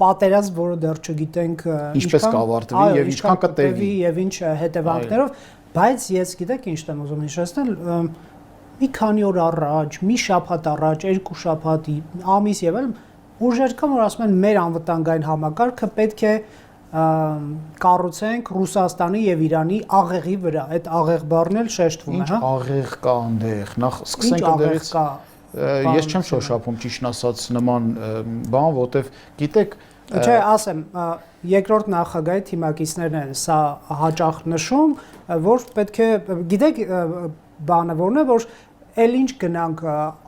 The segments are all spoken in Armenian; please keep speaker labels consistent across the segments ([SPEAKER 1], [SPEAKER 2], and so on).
[SPEAKER 1] պատերազմ, որը դեռ չգիտենք
[SPEAKER 2] ինչպես կավարտվի եւ ինչքան կտևի
[SPEAKER 1] եւ ինչ հետևանքներով, բայց ես գիտեք ինչ եմ ուզում հիշեցնել, մի քանի օր առաջ, մի շաբաթ առաջ, 2 շաբաթ, ամիս եւ այլն ուժեր կան, որ ասում են մեր անվտանգային համակարգը պետք է կառուցենք Ռուսաստանի եւ Իրանի աղեղի վրա։ Այդ աղեղ բառն էլ շեշտվում է, հա։
[SPEAKER 2] Ինչ աղեղ կա այնտեղ։ Նախ սկսենք այնտեղից։ Ես չեմ շոշափում ճիշտ ասած նման բան, որտեվ գիտեք,
[SPEAKER 1] չէ, ասեմ, երկրորդ նախագահի թիմակիցներն են սա հաճախ նշում, որ պետք է, գիտեք, բանը որն է, որ էլ ինչ գնանք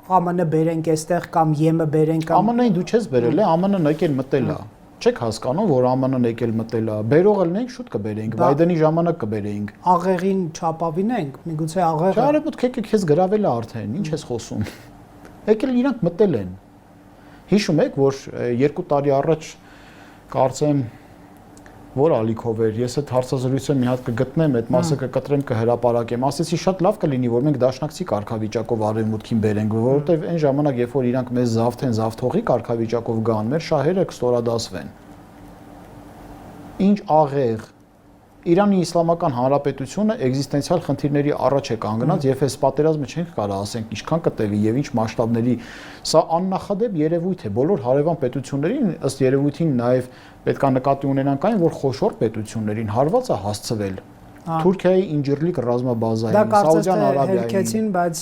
[SPEAKER 1] ԱՄՆ բերենք այստեղ կամ ԵՄ բերենք կամ
[SPEAKER 2] ԱՄՆ-ին դու չես բերել, ԱՄՆ-ն եկել մտել է։ Չեք հասկանում, որ ԱՄՆ-ն եկել մտել է։ Բերողը լինենք շուտ կբերենք, Բայդենի ժամանակ կբերենք։
[SPEAKER 1] Աղեղին չապավինենք, միգուցե աղեղը։
[SPEAKER 2] Չէ, արևմուտքը քեզ գրավել է արդեն, ինչ ես խոսում։ Եկել իրանք մտել են։ Հիշում եք, որ 2 տարի առաջ կարծեմ որ ալիքով էր, ես այդ հարցազրույցը մի հատ կգտնեմ, այդ մասը կկտրեմ, կհրապարակեմ, ասեցի շատ լավ կլինի, որ մենք դաշնակցի կարգավիճակով արևմուտքին բերենք, որովհետև այն ժամանակ, երբ որ իրանք մեզ զավթեն, զավթողի կարգավիճակով գան, մեր շահերը կստորադասվեն։ Ինչ աղեղ, Իրանի Իսլամական Հանրապետությունը էգզիստենցիալ խնդիրների առաջ է կանգնած, եւ այս պատերազմը չենք կարող ասենք ինչքան կտևի եւ ինչ մասշտաբների, սա աննախադեպ երևույթ է, բոլոր հարևան պետություններին ըստ երևույթին նաեւ պետք է նկատի ունենանք այն, որ խոշոր պետություններին հարված է հասցվել Թուրքիայի ինջիրլիկ ռազմաբազային, Սաուդյան Արաբիային, բայց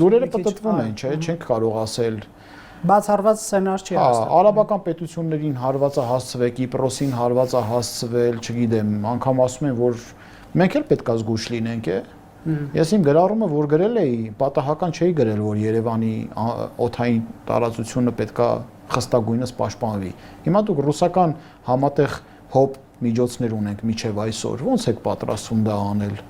[SPEAKER 2] լուրերը պատտվում են, չէ, չենք կարող ասել
[SPEAKER 1] բացառված սցենար չի
[SPEAKER 2] հաստատ։ Արաբական պետություններին հարված է հասցվել, Կիպրոսին հարված է հասցվել, չգիտեմ, անգամ ասում են, որ մենք էլ պետք է զգուշ լինենք, է։ Ես իմ գրառումը որ գրել էի, պատահական չէի գրել, որ Երևանի օդային տարածությունը պետք է խստագույնս պաշտպանվի։ Հիմա դուք ռուսական համատեղ հոբ միջոցներ ունենք միջև այսօր, ո՞նց եք պատրաստվում դա անել։